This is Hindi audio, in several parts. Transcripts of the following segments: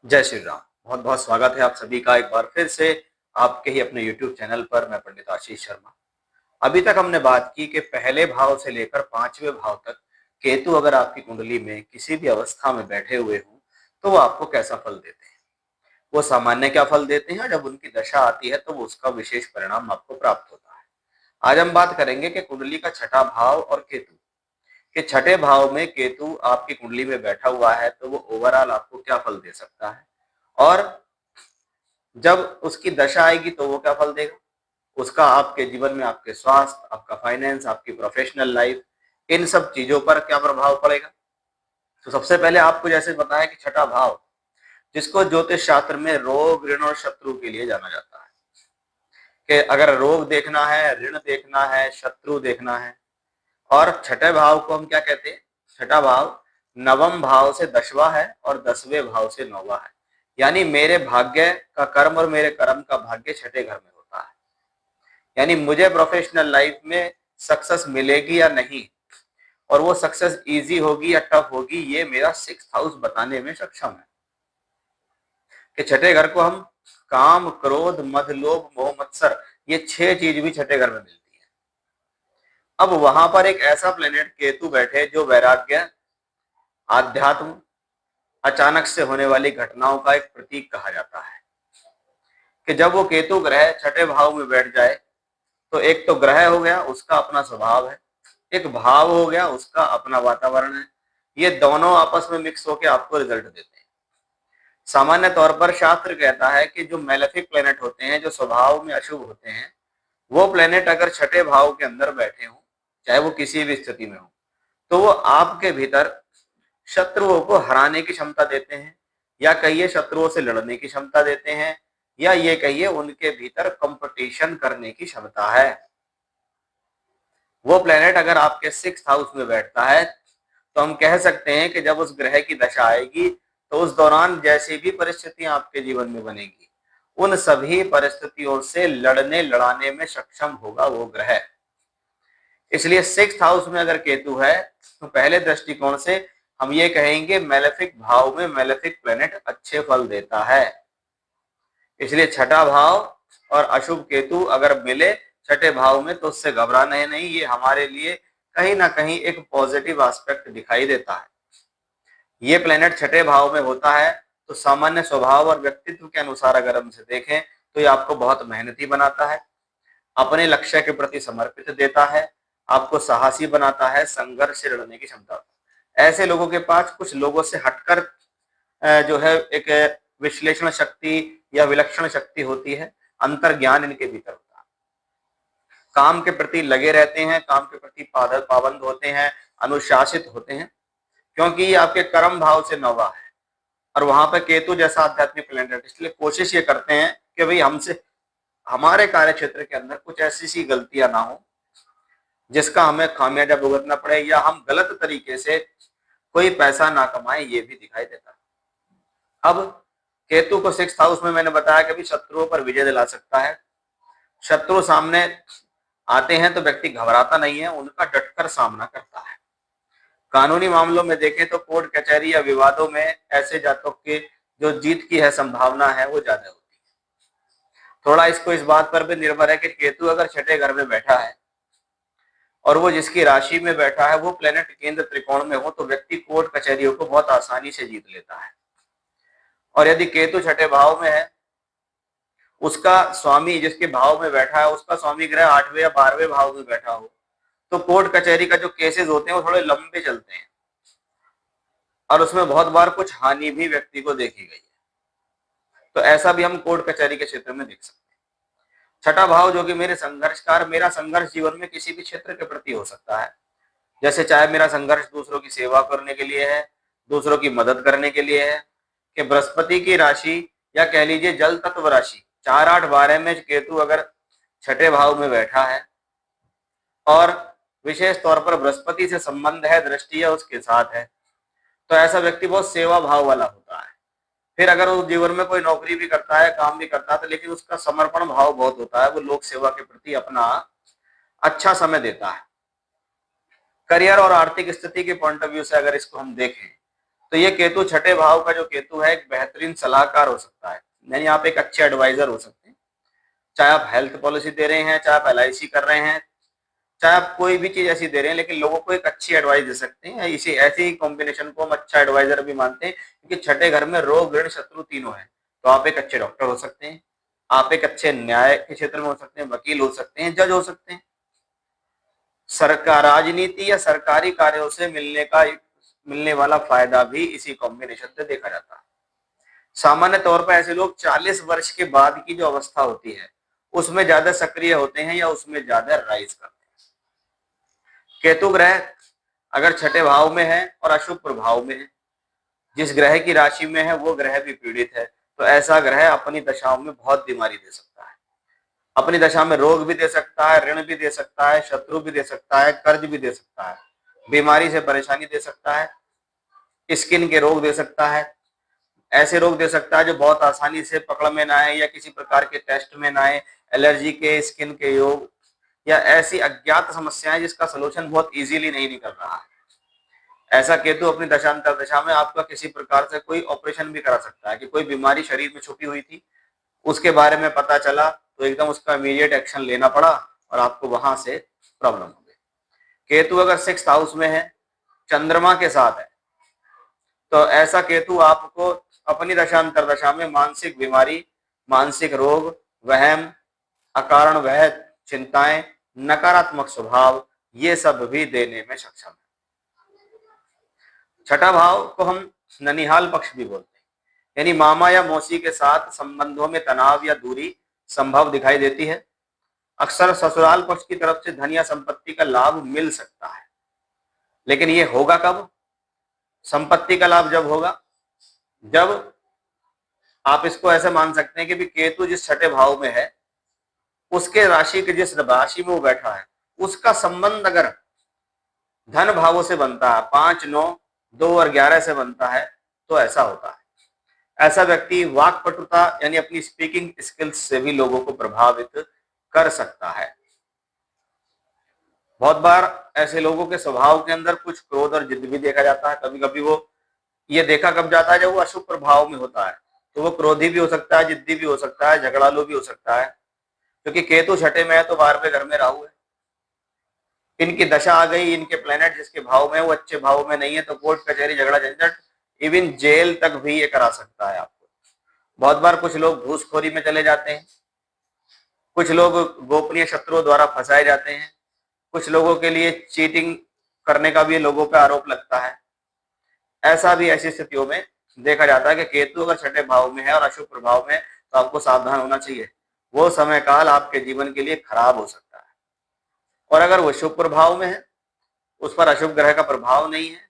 जय श्री राम। बहुत बहुत स्वागत है आप सभी का एक बार फिर से आपके ही अपने YouTube चैनल पर। मैं पंडित आशीष शर्मा। अभी तक हमने बात की कि पहले भाव से लेकर पांचवें भाव तक केतु अगर आपकी कुंडली में किसी भी अवस्था में बैठे हुए हों तो वो आपको कैसा फल देते हैं। वो सामान्य क्या फल देते हैं, जब उनकी दशा आती है तो वो उसका विशेष परिणाम आपको प्राप्त होता है। आज हम बात करेंगे कि कुंडली का छठा भाव और केतु के छठे भाव में केतु आपकी कुंडली में बैठा हुआ है तो वो ओवरऑल आपको क्या फल दे सकता है, और जब उसकी दशा आएगी तो वो क्या फल देगा, उसका आपके जीवन में, आपके स्वास्थ्य, आपका फाइनेंस, आपकी प्रोफेशनल लाइफ, इन सब चीजों पर क्या प्रभाव पड़ेगा। तो सबसे पहले आपको जैसे बताया कि छठा भाव, जिसको ज्योतिष शास्त्र में रोग, ऋण और शत्रु के लिए जाना जाता है, कि अगर रोग देखना है, ऋण देखना है, शत्रु देखना है। और छठे भाव को हम क्या कहते हैं, छठा भाव नवम भाव से दसवां है और 10वें भाव से 9वां है। यानी मेरे भाग्य का कर्म और मेरे कर्म का भाग्य छठे घर में होता है। यानी मुझे प्रोफेशनल लाइफ में सक्सेस मिलेगी या नहीं, और वो सक्सेस इजी होगी या टफ होगी, ये मेरा 6th हाउस बताने में सक्षम है। कि छठे घर को हम काम, क्रोध, मद, लोभ, मोह, मत्सर, ये 6 चीज भी छठे घर में मिलती है। अब वहां पर एक ऐसा प्लेनेट केतु बैठे जो वैराग्य, आध्यात्म, अचानक से होने वाली घटनाओं का एक प्रतीक कहा जाता है। कि जब वो केतु ग्रह छठे भाव में बैठ जाए तो एक तो ग्रह हो गया, उसका अपना स्वभाव है, एक भाव हो गया, उसका अपना वातावरण है। ये दोनों आपस में मिक्स होकर आपको रिजल्ट देते हैं। सामान्य तौर पर शास्त्र कहता है कि जो मेलेफिक प्लेनेट होते हैं, जो स्वभाव में अशुभ होते हैं, वो प्लेनेट अगर छठे भाव के अंदर बैठे हों, चाहे वो किसी भी स्थिति में हो, तो वो आपके भीतर शत्रुओं को हराने की क्षमता देते हैं, या कहिए शत्रुओं से लड़ने की क्षमता देते हैं, या ये कहिए उनके भीतर कंपटीशन करने की क्षमता है। वो प्लेनेट अगर आपके 6th हाउस में बैठता है तो हम कह सकते हैं कि जब उस ग्रह की दशा आएगी तो उस दौरान जैसी भी परिस्थितियां आपके जीवन में बनेगी, उन सभी परिस्थितियों से लड़ने लड़ाने में सक्षम होगा वो ग्रह। इसलिए 6th हाउस में अगर केतु है तो पहले दृष्टिकोण से हम ये कहेंगे मेलेफिक भाव में मेलेफिक प्लेनेट अच्छे फल देता है। इसलिए छठा भाव और अशुभ केतु अगर मिले छठे भाव में तो उससे घबराना है नहीं, ये हमारे लिए कहीं ना कहीं एक पॉजिटिव एस्पेक्ट दिखाई देता है। ये प्लेनेट छठे भाव में होता है तो सामान्य स्वभाव और व्यक्तित्व के अनुसार अगर हम इसे देखें तो ये आपको बहुत मेहनती बनाता है, अपने लक्ष्य के प्रति समर्पित देता है, आपको साहसी बनाता है, संघर्ष से लड़ने की क्षमता। ऐसे लोगों के पास कुछ लोगों से हटकर जो है एक विश्लेषण शक्ति या विलक्षण शक्ति होती है, अंतर ज्ञान इनके भीतर होता है। काम के प्रति लगे रहते हैं, काम के प्रति पाबंद होते हैं, अनुशासित होते हैं, क्योंकि ये आपके कर्म भाव से 9वां है और वहां पर केतु जैसा आध्यात्मिक प्लेनेट, इसलिए कोशिश ये करते हैं कि भाई हमसे, हमारे कार्य क्षेत्र के अंदर कुछ ऐसी सी गलतियां ना हो जिसका हमें खामियाजा भुगतना पड़े, या हम गलत तरीके से कोई पैसा ना कमाए, ये भी दिखाई देता है। अब केतु को 6th हाउस में मैंने बताया कि भी शत्रुओं पर विजय दिला सकता है। शत्रु सामने आते हैं तो व्यक्ति घबराता नहीं है, उनका डटकर सामना करता है। कानूनी मामलों में देखें तो कोर्ट कचहरी या विवादों में ऐसे जातकों के जो जीत की है संभावना है वो ज्यादा होती है। थोड़ा इसको इस बात पर भी निर्भर है कि केतु अगर छठे घर में बैठा है और वो जिसकी राशि में बैठा है वो प्लेनेट केंद्र त्रिकोण में हो तो व्यक्ति कोर्ट कचहरियों को बहुत आसानी से जीत लेता है। और यदि केतु छठे भाव में है, उसका स्वामी जिसके भाव में बैठा है, उसका स्वामी ग्रह 8वें या 12वें भाव में बैठा हो, तो कोर्ट कचहरी का जो केसेस होते हैं वो थोड़े लंबे चलते हैं और उसमें बहुत बार कुछ हानि भी व्यक्ति को देखी गई है। तो ऐसा भी हम कोर्ट कचहरी के क्षेत्र में देख सकते हैं। छठा भाव जो कि मेरे संघर्षकार, मेरा संघर्ष जीवन में किसी भी क्षेत्र के प्रति हो सकता है, जैसे चाहे मेरा संघर्ष दूसरों की सेवा करने के लिए है, दूसरों की मदद करने के लिए है। कि बृहस्पति की राशि या कह लीजिए जल तत्व राशि 4, 8, 12 में केतु अगर छठे भाव में बैठा है और विशेष तौर पर बृहस्पति से संबंध है, दृष्टि है उसके साथ है, तो ऐसा व्यक्ति बहुत सेवा भाव वाला होता है। फिर अगर वो जीवन में कोई नौकरी भी करता है, काम भी करता है, तो लेकिन उसका समर्पण भाव बहुत होता है, वो लोक सेवा के प्रति अपना अच्छा समय देता है। करियर और आर्थिक स्थिति के पॉइंट ऑफ व्यू से अगर इसको हम देखें तो ये केतु छठे भाव का जो केतु है एक बेहतरीन सलाहकार हो सकता है, यानी आप एक अच्छे एडवाइजर हो सकते हैं। चाहे आप हेल्थ पॉलिसी दे रहे हैं, चाहे आप LIC कर रहे हैं, चाहे आप कोई भी चीज ऐसी दे रहे हैं, लेकिन लोगों को एक अच्छी एडवाइस दे सकते हैं। इसी ऐसे ही कॉम्बिनेशन को हम अच्छा एडवाइजर भी मानते हैं, क्योंकि छठे घर में रोग ऋण शत्रु तीनों है। तो आप एक अच्छे डॉक्टर हो सकते हैं, आप एक अच्छे न्याय के क्षेत्र में हो सकते हैं, वकील हो सकते हैं, जज हो सकते हैं। सरकार राजनीति या सरकारी कार्यों से मिलने वाला फायदा भी इसी कॉम्बिनेशन से देखा जाता है। सामान्य तौर पर ऐसे लोग 40 वर्ष के बाद की जो अवस्था होती है उसमें ज्यादा सक्रिय होते हैं या उसमें ज्यादा राइज करते हैं। केतु ग्रह अगर छठे भाव में है और अशुभ प्रभाव में है, जिस ग्रह की राशि में है वो ग्रह भी पीड़ित है, तो ऐसा ग्रह अपनी दशाओं में बहुत बीमारी दे सकता है। अपनी दशा में रोग भी दे सकता है, ऋण भी दे सकता है, शत्रु भी दे सकता है, कर्ज भी दे सकता है, बीमारी से परेशानी दे सकता है, स्किन के रोग दे सकता है। ऐसे रोग दे सकता है जो बहुत आसानी से पकड़ में ना आए या किसी प्रकार के टेस्ट में ना आए, एलर्जी के, स्किन के योग या ऐसी अज्ञात समस्याएं जिसका सलूशन बहुत इजीली नहीं निकल रहा है। ऐसा केतु अपनी दशांतर दशा में आपका किसी प्रकार से कोई ऑपरेशन भी करा सकता है कि कोई बीमारी शरीर में छुपी हुई थी, उसके बारे में पता चला तो एकदम उसका इमीडिएट एक्शन लेना पड़ा और आपको वहां से प्रॉब्लम हो गई। केतु अगर 6th हाउस में है, चंद्रमा के साथ है, तो ऐसा केतु आपको अपनी दशांतर दशा में मानसिक बीमारी, मानसिक रोग, वहम, अकारण वह चिंताएं, नकारात्मक स्वभाव, ये सब भी देने में सक्षम है। छठा भाव को हम ननिहाल पक्ष भी बोलते हैं, यानी मामा या मौसी के साथ संबंधों में तनाव या दूरी संभव दिखाई देती है। अक्सर ससुराल पक्ष की तरफ से धन या संपत्ति का लाभ मिल सकता है, लेकिन ये होगा कब? संपत्ति का लाभ जब होगा जब आप इसको ऐसे मान सकते हैं कि भी केतु जिस छठे भाव में है उसके राशि के जिस राशि में वो बैठा है उसका संबंध अगर धन भावों से बनता है, 5, 9, 2 और 11 से बनता है, तो ऐसा होता है। ऐसा व्यक्ति वाक्पटुता यानी अपनी स्पीकिंग स्किल्स से भी लोगों को प्रभावित कर सकता है। बहुत बार ऐसे लोगों के स्वभाव के अंदर कुछ क्रोध और जिद भी देखा जाता है। कभी कभी वो ये देखा कब जाता है जब वो अशुभ प्रभाव में होता है, तो वो क्रोधी भी हो सकता है, जिद्दी भी हो सकता है, झगड़ालू भी हो सकता है। क्योंकि केतु छठे में है तो 12वें घर में राहु है, इनकी दशा आ गई, इनके प्लेनेट जिसके भाव में वो अच्छे भाव में नहीं है, तो कोर्ट कचहरी, झगड़ा झंझट, इवन जेल तक भी ये करा सकता है आपको। बहुत बार कुछ लोग घूसखोरी में चले जाते हैं, कुछ लोग गोपनीय शत्रुओं द्वारा फंसाए जाते हैं, कुछ लोगों के लिए चीटिंग करने का भी लोगों पर आरोप लगता है। ऐसा भी ऐसी स्थितियों में देखा जाता है कि केतु अगर छठे भाव में है और अशुभ प्रभाव में, तो आपको सावधान होना चाहिए। वो समय काल आपके जीवन के लिए खराब हो सकता है। और अगर वो शुभ प्रभाव में है, उस पर अशुभ ग्रह का प्रभाव नहीं है,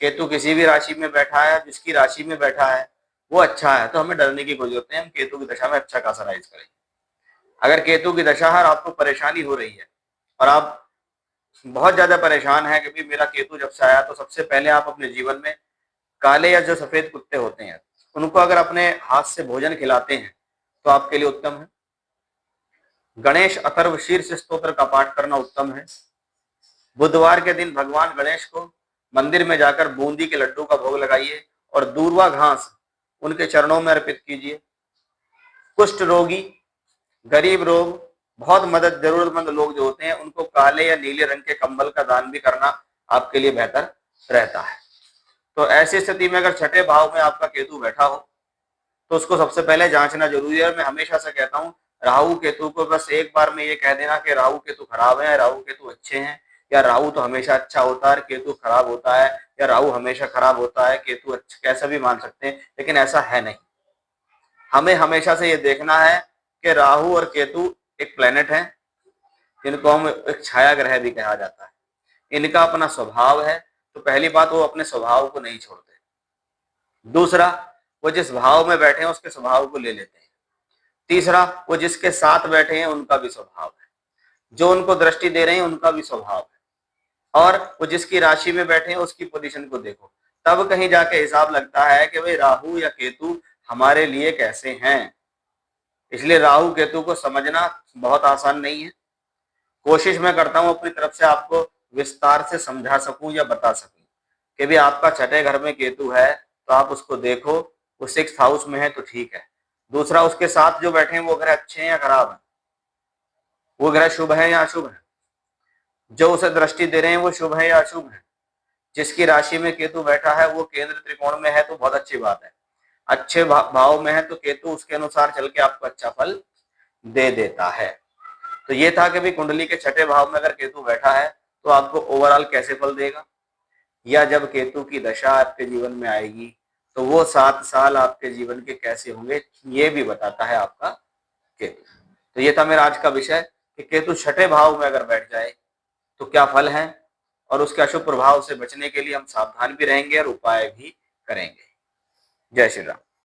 केतु किसी भी राशि में बैठा है, जिसकी राशि में बैठा है वो अच्छा है, तो हमें डरने की कोई जरूरत नहीं। हम केतु की दशा में अच्छा खासा राइज करेंगे। अगर केतु की दशा है और आपको परेशानी हो रही है और आप बहुत ज्यादा परेशान है कि भी मेरा केतु जब से आया, तो सबसे पहले आप अपने जीवन में काले या जो सफेद कुत्ते होते हैं उनको अगर अपने हाथ से भोजन खिलाते हैं तो आपके लिए उत्तम है। गणेश अथर्व शीर्ष स्तोत्र का पाठ करना उत्तम है। बुधवार के दिन भगवान गणेश को मंदिर में जाकर बूंदी के लड्डू का भोग लगाइए और दूर्वा घास उनके चरणों में अर्पित कीजिए। कुष्ठ रोगी, गरीब लोग, बहुत मदद जरूरतमंद लोग जो होते हैं, उनको काले या नीले रंग के कंबल का दान भी करना आपके लिए बेहतर रहता है। तो ऐसी स्थिति में अगर छठे भाव में आपका केतु बैठा हो तो उसको सबसे पहले जांचना जरूरी है। और मैं हमेशा से कहता हूँ, राहु केतु को बस एक बार में ये कह देना कि राहु केतु खराब है, राहु केतु अच्छे हैं, या राहु तो हमेशा अच्छा होता है, केतु खराब होता है, या राहु हमेशा खराब होता है, केतु अच्छा, कैसा भी मान सकते हैं, लेकिन ऐसा है नहीं। हमें हमेशा से ये देखना है कि राहु और केतु एक प्लेनेट है, जिनको हम एक छाया ग्रह भी कहा जाता है। इनका अपना स्वभाव है, तो पहली बात वो अपने स्वभाव को नहीं छोड़ते। दूसरा, वो जिस भाव में बैठे हैं उसके स्वभाव को ले लेते हैं। तीसरा, वो जिसके साथ बैठे हैं उनका भी स्वभाव है, जो उनको दृष्टि दे रहे हैं उनका भी स्वभाव है, और वो जिसकी राशि में बैठे हैं उसकी पोजीशन को देखो, तब कहीं जाके हिसाब लगता है कि भाई राहु या केतु हमारे लिए कैसे हैं। इसलिए राहु केतु को समझना बहुत आसान नहीं है। कोशिश मैं करता हूं अपनी तरफ से आपको विस्तार से समझा सकूं या बता सकूं, कि भी आपका छठे घर में केतु है तो आप उसको देखो, वो 6th हाउस में है तो ठीक है। दूसरा, उसके साथ जो बैठे हैं वो ग्रह अच्छे हैं या खराब है, वो ग्रह शुभ है या अशुभ है, जो उसे दृष्टि दे रहे हैं वो शुभ है या अशुभ है। जिसकी राशि में केतु बैठा है वो केंद्र त्रिकोण में है तो बहुत अच्छी बात है। अच्छे भाव में है तो केतु उसके अनुसार चल के आपको अच्छा फल दे देता है। तो ये था कि भी कुंडली के छठे भाव में अगर केतु बैठा है तो आपको ओवरऑल कैसे फल देगा, या जब केतु की दशा आपके जीवन में आएगी तो वो 7 साल आपके जीवन के कैसे होंगे, ये भी बताता है आपका केतु। तो ये था मेरा आज का विषय कि केतु छठे भाव में अगर बैठ जाए तो क्या फल है, और उसके अशुभ प्रभाव से बचने के लिए हम सावधान भी रहेंगे और उपाय भी करेंगे। जय श्री राम।